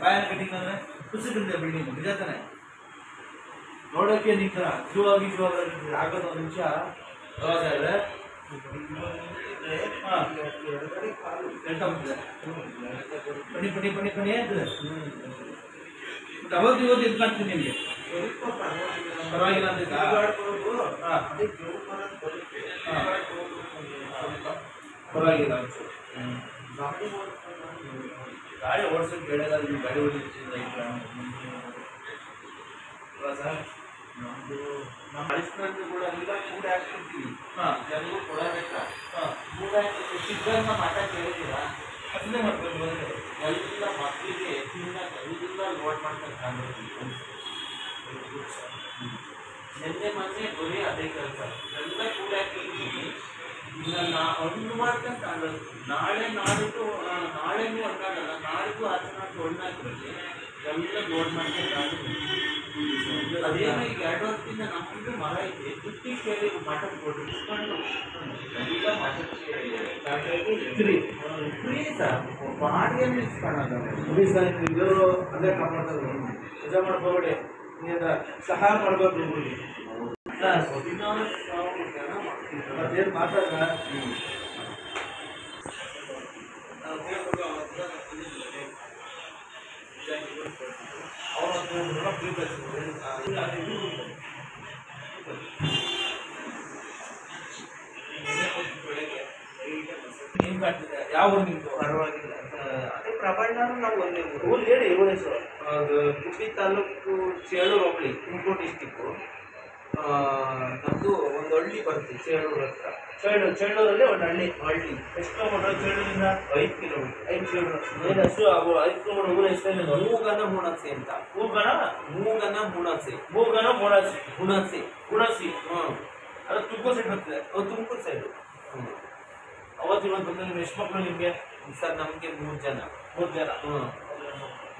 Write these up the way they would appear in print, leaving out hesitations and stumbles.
ಪಾಯನ cutting ಅಂದ್ರೆ ಕುಸಿದ್ರೆ building ನಿಜ ತಾನೆ ನೋಡೋಕೆ ನಿಂತ ಜೀವಾಗಿ ಆಗೋದು ಒಂದು ನಿಮಿಷ ಯಾವಾಗಾದ್ರೆ ಪಣಿ ಪಣಿ ಪಣಿ ಪಣಿ ಆಗ್ತದೆ ಅವತ್ತು ಇವತ್ತು ಎದ್ದು ಕಾಣ್ತೀನಿ ನಿಮಗೆ ಪರವಾಗಿಲ್ಲ ಅಂತ ಪರವಾಗಿಲ್ಲ ಗಾಡಿ ಓಡಿಸೋಕೆ ಬೇಡಲ್ಲ ನೀವು ಗಾಡಿ ಓಡಿಸಿದ್ರೆ ಸರ್ ನಮ್ಮ ಹೈಸ್ಕೂಲಲ್ಲಿ ಕೂಡ ಎಲ್ಲ ಕೂಡ ಹಾಕ್ತಿರ್ತೀವಿ ಎಲ್ಲರೂ ಕೊಡಬೇಕಾ ಕೂಡ ಸಿದ್ಧಾಂತ ಮಾಟ ಕೇಳಿದ್ದೀರಾ ಅದನ್ನೇ ಮಾಡ್ಬೇಕು ಎಲ್ಲ ಮಕ್ಕಳಿಗೆ ಎಲ್ಲ ಲೋಡ್ ಮಾಡ್ಕೊಂಡು ನಿನ್ನೆ ಮೊನ್ನೆ ಬರೀ ಅದೇ ಕೆಲಸ ಎಲ್ಲ ಕೂಡ ಹಾಕಿರ್ತೀವಿ ಇನ್ನು ಹಣ್ಣು ಮಾಡ್ಕೊಂಡು ಕಾಣೋದು ನಾಳೆ ನಾಡಿದ್ದು ನಾಳೆನೂ ಹಣ್ಣಾಗಲ್ಲ ನಾಡಿದ್ದು ಆಚರಣೆ ಹಣ್ಣಾಗ್ಬಿಡುತ್ತೆ ಎಲ್ಲ ಲೋಡ್ ಮಾಡ್ಕೊಂಡು ಕಾಣೋದು ಅದೇನೋ ಈಗ 2 ವರ್ಷದಿಂದ ನಮ್ಮದು ಮರ ಐತೆ ತುಟ್ಟಿ ಕೇಳಿ ಮಠದ ಕೊಟ್ಟು ಎಲ್ಲ ಮಠದ ಫ್ರೀ ಸರ್ ಬಾಡಿಗೆ ನಿಲ್ಸ್ಕೊಳ್ಳೋದು ಫ್ರೀ ಸರ್ ಇಲ್ಲರೂ ಅದೇ ಕಾಪಾಡ್ತಾರೆ ನಿಜ ಮಾಡ್ಕೋಬೇಡಿ ಸಹಾಯ ಮಾಡಬೇಕು ಮತ್ತೇನು ಮಾತಾಡ ಯಾವ ನಿಮ್ದು ಪರವಾಗಿಲ್ಲ ಅದೇ ಪ್ರಬಂಧನೂ ನಾವು ಒಂದೇ ಊರು ಹೇಳಿ ಇವರೇ ಸರ್ ಅದು ಗುಬ್ಬಿ ತಾಲೂಕು ಚೇಳೂರು ಹೋಬಳಿ ತುಮಕೂರು ಡಿಸ್ಟಿಕ್ಕು ನಮ್ಮದು ಒಂದು ಹಳ್ಳಿ ಬರುತ್ತೆ ಚೇಳೂರು ಹತ್ರ ಚೇಳೂರಲ್ಲಿ ಒಂದು ಹಳ್ಳಿ ಎಷ್ಟು ಕಿಲೋಮೀಟರ್ ಚೇಳೂರಿಂದ 5 ಕಿಲೋಮೀಟರ್ 5 ಕಿಲೋಮೀಟರ್ ಏನಷ್ಟು 5 ಕಿಲೋಮೀಟರ್ ಊರ ಹೆಸರು ಮೂಗನ ಮೂಣಾಸೆ ಅಂತ ಮೂಗನ ಮೂಣಾಸೆ ಅದು ತುಮಕೂರು ಸೈಡ್ ಬರ್ತದೆ ತುಮಕೂರು ಸೈಡು ಅವತ್ತು ಇವತ್ತು ಬಂದ್ರೆ ನೀವು ಎಷ್ಟು ಮಕ್ಕಳು ನಿಮಗೆ ಸರ್ ನಮಗೆ 3 ಜನ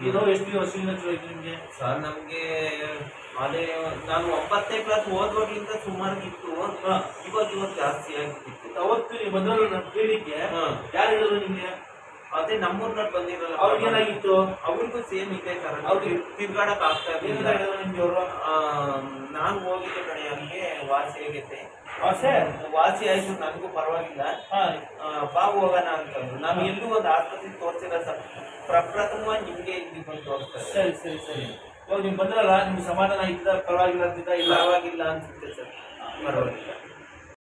ಇದು ಎಷ್ಟು ವರ್ಷದಿಂದ ಆಯ್ತು ನಿಮಗೆ ಸರ್ ನಮಗೆ ಅದೇ ನಾನು 9ನೇ ಕ್ಲಾಸ್ ಓದುವಾಗಲಿಂದ ಸುಮಾರು ಇತ್ತು ಇವತ್ತು ಜಾಸ್ತಿ ಆಗಿತ್ತು ಅವತ್ತು ನೀವು ಬಂದವರು ನಮ್ಮ ಕ್ಲಿನಿಕ್ಗೆ ಯಾರು ಹೇಳಿದ್ರು ನಿಮಗೆ ಅದೇ ನಮ್ಮೂರ್ನಲ್ಲಿ ಬಂದಿರಲ್ಲ ಅವ್ರಿಗೆ ಏನಾಗಿತ್ತು ಅವ್ರಿಗೂ ಸೇಮ್ ಇದೆ ಸರ್ ಅವ್ರಿಗೆ ತಿರ್ಗಾಡಕ್ ಆಗ್ತಾ ಏನಿಲ್ಲ ನಿಮ್ಗೆ ಅವರು ನಾನು ಹೋಗಿದ್ದೆ ಕಡೆ ನನಗೆ ವಾಸಿ ಆಗೈತೆ ವಾಸಿ ಆಯ್ತು ನನಗೂ ಪರವಾಗಿಲ್ಲ ಬಾ ಹೋಗೋಣ ಅಂತಂದ್ರು ನಾನು ಎಲ್ಲೂ ಒಂದು ಆಸ್ಪತ್ರೆಗೆ ತೋರಿಸಿಲ್ಲ ಸರ್ ಪ್ರಪ್ರಥಮವಾಗಿ ನಿಮ್ಗೆ ಇಲ್ಲಿ ಬಂದು ತೋರಿಸ್ತಾರೆ ಸರಿ ಇವಾಗ ನೀವು ಬಂದ್ರಲ್ಲ ನಿಮ್ಗೆ ಸಮಾಧಾನ ಇದ್ದ ಪರವಾಗಿಲ್ಲ ಅಂತಿದ್ದ ಇಲ್ಲ ಪರವಾಗಿಲ್ಲ ಅನ್ಸುತ್ತೆ ಸರ್ ಪರವಾಗಿಲ್ಲ